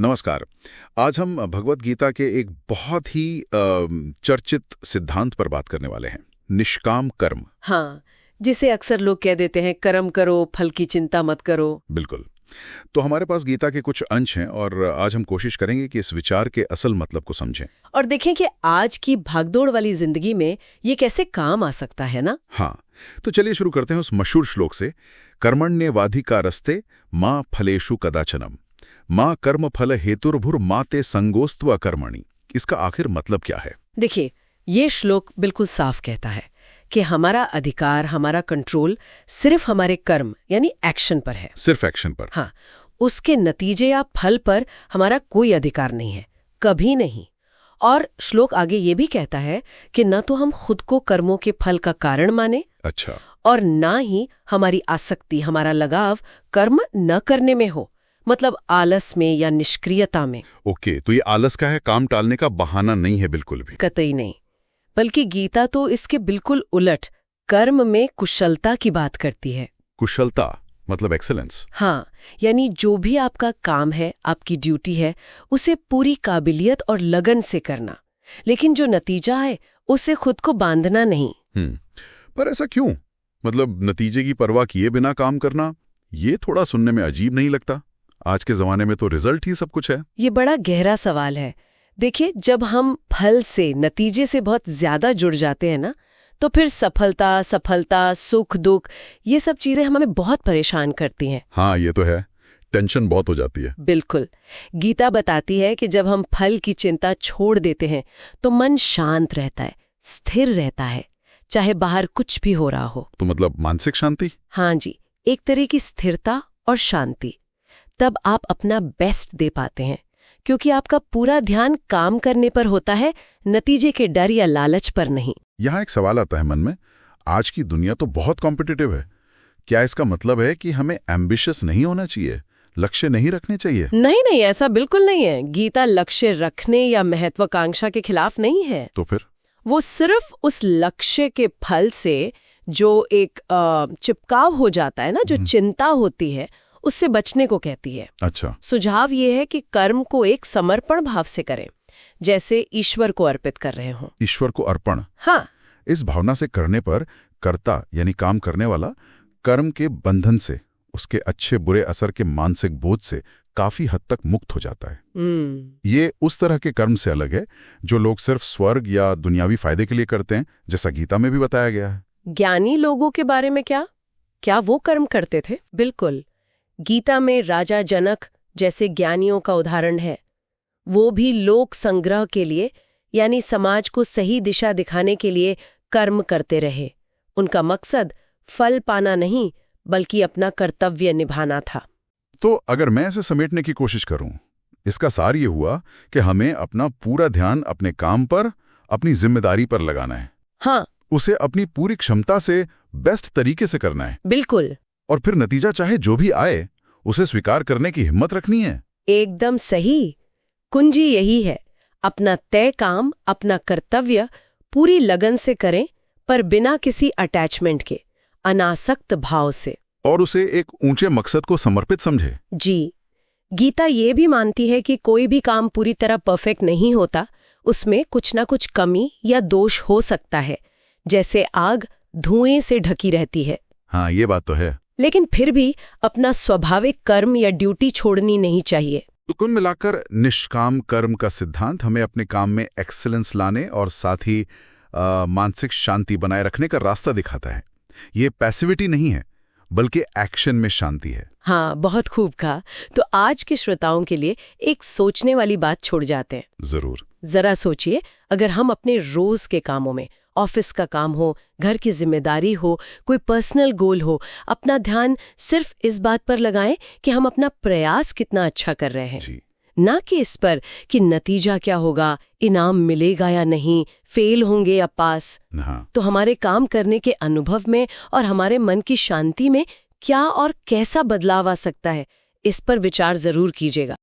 नमस्कार। आज हम भगवत गीता के एक बहुत ही चर्चित सिद्धांत पर बात करने वाले हैं, निष्काम कर्म। हाँ, जिसे अक्सर लोग कह देते हैं कर्म करो, फल की चिंता मत करो। बिल्कुल। तो हमारे पास गीता के कुछ अंश हैं और आज हम कोशिश करेंगे कि इस विचार के असल मतलब को समझें और देखें कि आज की भागदौड़ वाली जिंदगी में ये कैसे काम आ सकता है ना। हाँ, तो चलिए शुरू करते हैं उस मशहूर श्लोक से, कर्मण्येवाधिकारस्ते मां फलेषु कदाचनम मां कर्म फल हेतुर्भुर माते संगोस्त्व कर्मणि। इसका आखिर मतलब क्या है? देखिए, ये श्लोक बिल्कुल साफ कहता है कि हमारा अधिकार, हमारा कंट्रोल सिर्फ हमारे कर्म यानी एक्शन पर है। सिर्फ एक्शन पर? हाँ, उसके नतीजे या फल पर हमारा कोई अधिकार नहीं है, कभी नहीं। और श्लोक आगे ये भी कहता है कि न तो हम खुद को कर्मों के फल का कारण माने, अच्छा, और ना ही हमारी आसक्ति, हमारा लगाव कर्म न करने में हो, मतलब आलस में या निष्क्रियता में। ओके, तो ये आलस का है, काम टालने का बहाना नहीं है बिल्कुल भी। कतई नहीं, बल्कि गीता तो इसके बिल्कुल उलट कर्म में कुशलता की बात करती है। कुशलता मतलब एक्सेलेंस? हाँ, यानी जो भी आपका काम है, आपकी ड्यूटी है, उसे पूरी काबिलियत और लगन से करना, लेकिन जो नतीजा है उसे खुद को बांधना नहीं। पर ऐसा क्यों? मतलब नतीजे की परवाह किए बिना काम करना, ये थोड़ा सुनने में अजीब नहीं लगता? आज के जमाने में तो रिजल्ट ही सब कुछ है। ये बड़ा गहरा सवाल है। देखिए, जब हम फल से, नतीजे से बहुत ज्यादा जुड़ जाते हैं ना, तो फिर सफलता, सुख दुख, ये सब चीजें हमें बहुत परेशान करती हैं। हाँ, ये तो है, टेंशन बहुत हो जाती है। बिल्कुल। गीता बताती है कि जब हम फल की चिंता छोड़ देते हैं तो मन शांत रहता है, स्थिर रहता है, चाहे बाहर कुछ भी हो रहा हो। तो मतलब मानसिक शांति? हाँ जी, एक तरह की स्थिरता और शांति। तब आप अपना बेस्ट दे पाते हैं, क्योंकि आपका पूरा ध्यान काम करने पर होता है, नतीजे के डर या लालच पर नहीं। यहाँ एक सवाल आता है मन में, आज की दुनिया तो बहुत कॉम्पिटिटिव है। क्या इसका मतलब है कि हमें एम्बिशियस नहीं होना चाहिए, लक्ष्य नहीं रखने चाहिए? नहीं, ऐसा बिल्कुल नहीं है। गीता लक्ष्य रखने या महत्वाकांक्षा के खिलाफ नहीं है। तो फिर? वो सिर्फ उस लक्ष्य के फल से जो एक चिपकाव हो जाता है ना, जो चिंता होती है, उससे बचने को कहती है। अच्छा। सुझाव ये है कि कर्म को एक समर्पण भाव से करें, जैसे ईश्वर को अर्पित कर रहे हो। ईश्वर को अर्पण? हाँ। इस भावना से करने पर कर्ता यानी काम करने वाला कर्म के बंधन से, उसके अच्छे बुरे असर के मानसिक बोझ से काफी हद तक मुक्त हो जाता है। ये उस तरह के कर्म से अलग है जो लोग सिर्फ स्वर्ग या दुनियावी फायदे के लिए करते हैं, जैसा गीता में भी बताया गया है। ज्ञानी लोगों के बारे में क्या वो कर्म करते थे? बिल्कुल। गीता में राजा जनक जैसे ज्ञानियों का उदाहरण है। वो भी लोक संग्रह के लिए, यानी समाज को सही दिशा दिखाने के लिए कर्म करते रहे। उनका मकसद फल पाना नहीं, बल्कि अपना कर्तव्य निभाना था। तो अगर मैं इसे समेटने की कोशिश करूं, इसका सार ये हुआ कि हमें अपना पूरा ध्यान अपने काम पर, अपनी जिम्मेदारी पर लगाना है। हाँ, उसे अपनी पूरी क्षमता से बेस्ट तरीके से करना है। बिल्कुल। और फिर नतीजा चाहे जो भी आए, उसे स्वीकार करने की हिम्मत रखनी है। एकदम सही। कुंजी यही है, अपना तय काम, अपना कर्तव्य पूरी लगन से करें, पर बिना किसी अटैचमेंट के, अनासक्त भाव से। और उसे एक ऊंचे मकसद को समर्पित समझे। जी। गीता ये भी मानती है कि कोई भी काम पूरी तरह परफेक्ट नहीं होता, उसमें कुछ ना कुछ कमी या दोष हो सकता है, जैसे आग धुएं से ढकी रहती है। हाँ, ये बात तो है। लेकिन फिर भी अपना स्वाभाविक कर्म या ड्यूटी छोड़नी नहीं चाहिए। तो कुल मिलाकर निष्काम कर्म का सिद्धांत हमें अपने काम में एक्सीलेंस लाने और साथ ही मानसिक शांति बनाए रखने का रास्ता दिखाता है। ये पैसिविटी नहीं है, बल्कि एक्शन में शांति है। हाँ, बहुत खूब कहा। तो आज के श्रोताओं के लिए एक सोचने वाली बात छोड़ जाते हैं। जरूर। जरा सोचिए, अगर हम अपने रोज के कामों में, ऑफिस का काम हो, घर की जिम्मेदारी हो, कोई पर्सनल गोल हो, अपना ध्यान सिर्फ इस बात पर लगाएं कि हम अपना प्रयास कितना अच्छा कर रहे हैं, जी। ना कि इस पर कि नतीजा क्या होगा, इनाम मिलेगा या नहीं, फेल होंगे या पास। हाँ। तो हमारे काम करने के अनुभव में और हमारे मन की शांति में क्या और कैसा बदलाव आ सकता है, इस पर विचार जरूर कीजिएगा।